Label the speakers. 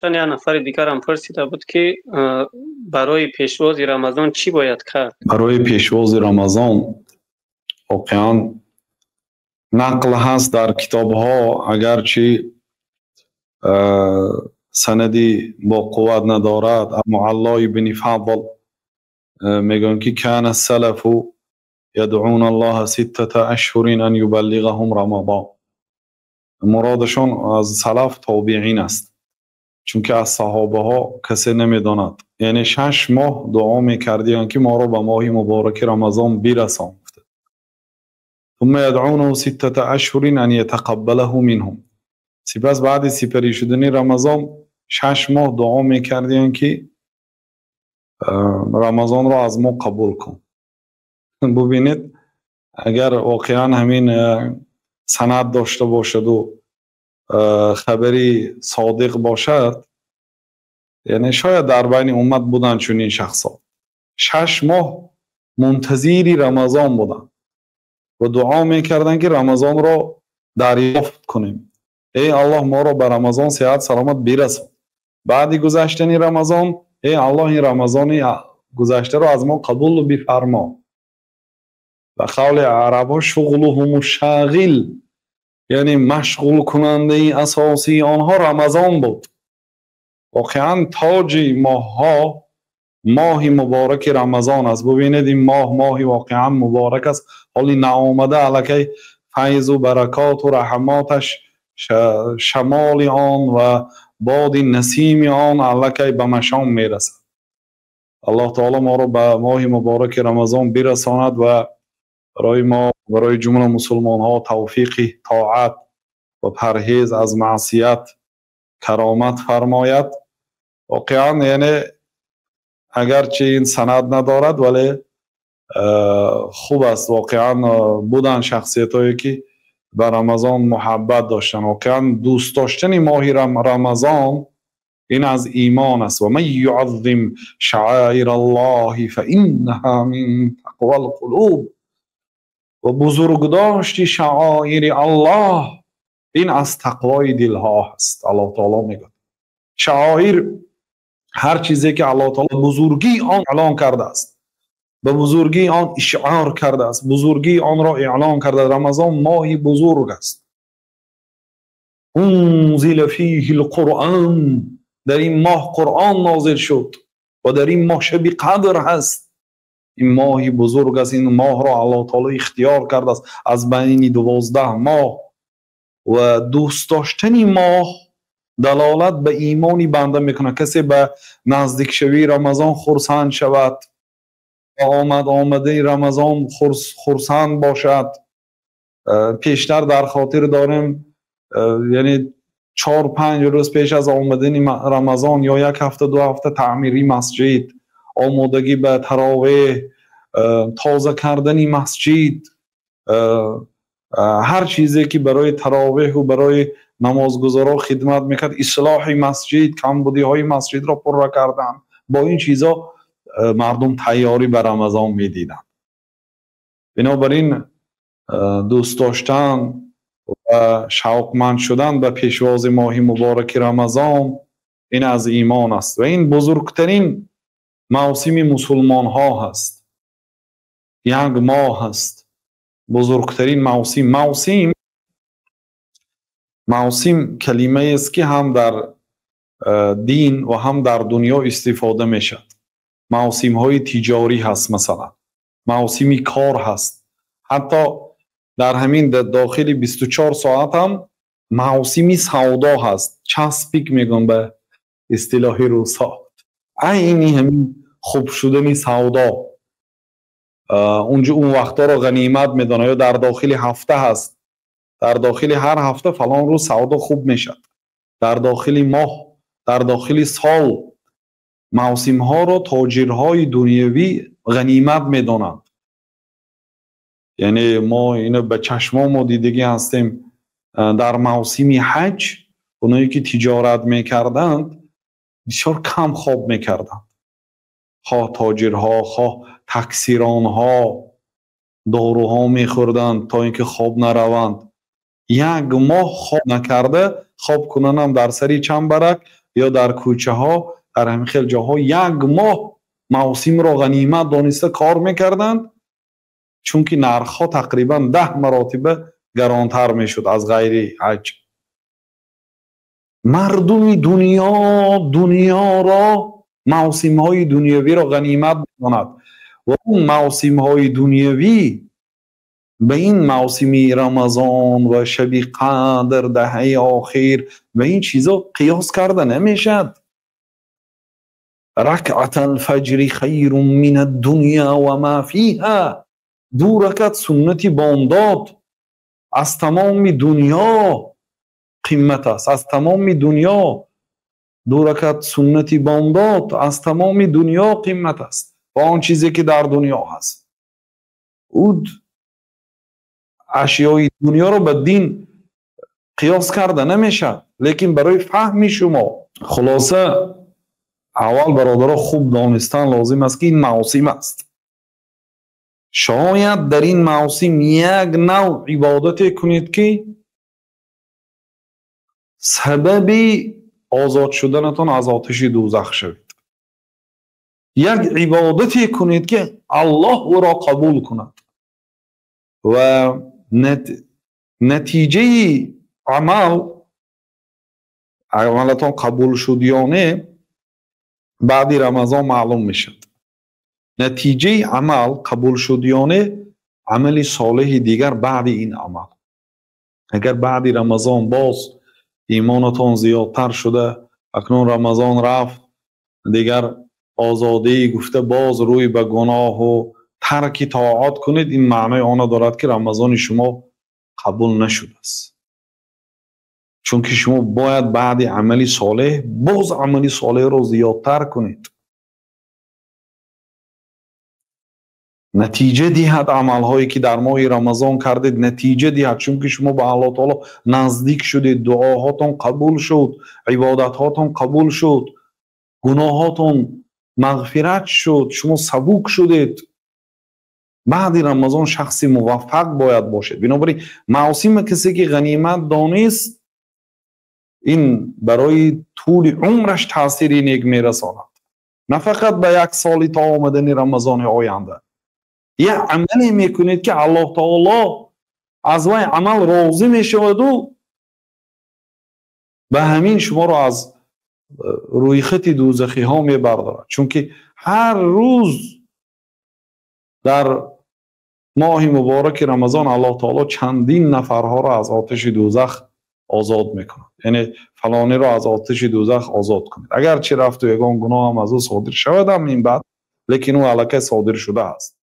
Speaker 1: یه نفر دیگر هم پرسیده بود که برای پیشواز رمضان چی باید کرد؟
Speaker 2: برای پیشواز رمضان واقعا نقل هست در کتاب ها، اگرچه سندی با قوت ندارد، اما علا بن فضل میگن که کان السلف يدعون الله 6 اشهر ان يبلغهم رمضان. مرادشان از سلف تابعین است، چون که از صحابه ها کسی نمیداند. یعنی 6 ماه دعا میکردیان که ما را به ماه مبارک رمضان برسان. ثم يدعونه 6 اشهر ان يتقبله منهم. سپس بعد سپری شدن رمضان 6 ماه دعا میکردیان که رمضان را از ما قبول کن. ببینید اگر واقعا همین سند داشته باشد و خبری صادق باشد، یعنی شاید در بین امت بودن چنین شخصا 6 ماه منتظری رمضان بودن و دعا میکردن که رمضان را دریافت کنیم. ای الله ما را به رمضان صحت سلامت برسان. بعد گذشتن رمضان ای الله این رمضان گذشته را از ما قبول بفرما. و قول عربا شغلهم الشاغل، یعنی مشغول کننده اساسی آنها رمضان بود. واقعا تاج ماه ماه مبارک رمضان است. ببینید این ماه واقعا مبارک است. حالی نآمده الکی فیض و برکات و رحماتش، شمال آن و باد نسیم آن الکی به مشام میرسد. الله تعالی ما را به ماه مبارک رمضان برساند و برای ما، برای جمله مسلمان ها توفیق طاعت و پرهیز از معصیت کرامت فرماید. واقعا یعنی اگرچه این سند ندارد ولی خوب است. واقعا بودن شخصیت هایی که به رمضان محبت داشتن. واقعا دوست داشتن ماه رمضان این از ایمان است. و من یعظم شعائر الله فانها من تقوی القلوب. و بزرگ داشتی شعائر الله این از تقوای دل ها است. الله تعالی میگه شعائر هر چیزی که الله تعالی بزرگی آن اعلان کرده است، به بزرگی آن اشعار کرده است، بزرگی آن را اعلان کرده. رمضان ماهی بزرگ است. انزل فیه القرآن، در این ماه قرآن نازل شد و در این ماه شب قدر هست. این ماهی بزرگ است. این ماه را الله تعالی اختیار کرده است از بین 12 ماه. و دوست داشتن ماه دلالت به ایمانی بنده میکنه. کسی به نزدیک شوی رمضان خرسند شود، آمده رمضان خرسند باشد. پیشتر در خاطر داریم یعنی 4-5 روز پیش از آمدن رمضان یا 1 هفته 2 هفته تعمیری مسجد، آمادگی به تراویح، تازه کردن مسجد، هر چیزی که برای تراویح و برای نمازگزارا خدمت میکرد، اصلاح مسجد، کمبودی های مسجد را پر کردن. با این چیزا مردم تیاری به رمضان میدیدن. بنابراین دوست داشتن و شوقمند شدن به پیشواز ماه مبارک رمضان این از ایمان است و این بزرگترین موسم مسلمان ها هست. یک ماه هست بزرگترین موسم کلمه است که هم در دین و هم در دنیا استفاده میشد. موسم های تجاری هست، مثلا موسمی کار هست. حتی در همین داخل 24 ساعت هم موسمی سودا هست. چسبیک میگن به اصطلاح روسا. اینی همین خوب شدن سودا اونجا اون وقتا رو غنیمت میدانه. یا در داخل هفته هست، در داخل هر هفته فلان روز سودا خوب میشد. در داخل ماه، در داخل سال موسم ها رو تاجرهای دنیوی غنیمت میدانند. یعنی ما اینو به چشم ما دیدگی هستیم. در موسم حج اونایی که تجارت میکردند بسیار کم خواب میکردند. خواه تاجرها، خواه تکثیرانها داروها میخوردند تا اینکه خواب نروند. 1 ماه خواب نکرده خواب کنن هم در سری چند برک یا در کوچه ها در همین خیلی جاها 1 ماه موسم را غنیمت دانسته کار میکردند، چون که نرخ ها تقریبا 10 مراتب گرانتر میشد از غیر حج. مردم دنیا را موسم های دنیوی را غنیمت بداند و اون موسم های دنیوی به این موسمی رمضان و شب قدر، دهه آخر و این چیزا قیاس کرده نمیشد. رکعت الفجر خیر من الدنیا و ما فیها، 2 رکعت سنت بامداد از تمام دنیا قیمت است. از تمام دنیا 2 رکعت سنت بامداد از تمام دنیا قیمت است و آن چیزی که در دنیا هست. اود اشیای دنیا رو به دین قیاس کرده نمیشه، لیکن برای فهم شما خلاصه اول برادرها خوب دانستن لازم است که این موسم است. شاید در این موسم یک نوع عبادت کنید که سبب آزاد شدنتان از آتش دوزخ شوید. یک عبادتی کنید که الله او را قبول کند و نتیجه عملتان قبول شد یا نه بعد رمضان معلوم میشد. نتیجه عمل قبول شد یا نه عمل صالح دیگر بعد این عمل. اگر بعد رمضان باز ایمانتان زیادتر شده، اکنون رمضان رفت دیگر آزادی گفته باز روی به گناه و ترک طاعات کنید، این معنی آن دارد که رمضان شما قبول نشده است. چون که شما باید بعد عملی صالح باز عملی صالح رو زیادتر کنید. نتیجه دهد عمل هایی که در ماه رمضان کردید، نتیجه دهد، چون که شما به الله تعالی نزدیک شدید، دعاهاتون قبول شد، عبادتهاتون قبول شد، گناهاتون مغفرت شد، شما سبوک شدید. بعد رمضان شخص موفق باید باشد. بنابراین موسم کسی که غنیمت دانست این برای طول عمرش تاثیر نیک میرساند، نه فقط به 1 سال تا آمدن رمضان آینده. یه عملی میکنید که الله تعالی از وی عمل راضی میشود و به همین شما را از روی خط دوزخی ها میبردارد. چون که هر روز در ماه مبارک رمضان الله تعالی چندین نفرها را از آتش دوزخ آزاد میکند. یعنی فلانی را از آتش دوزخ آزاد کنید، اگر چه رفت و یگان گناه هم از او صادر شود هم این بعد، لیکن او علاقه صادر شده است.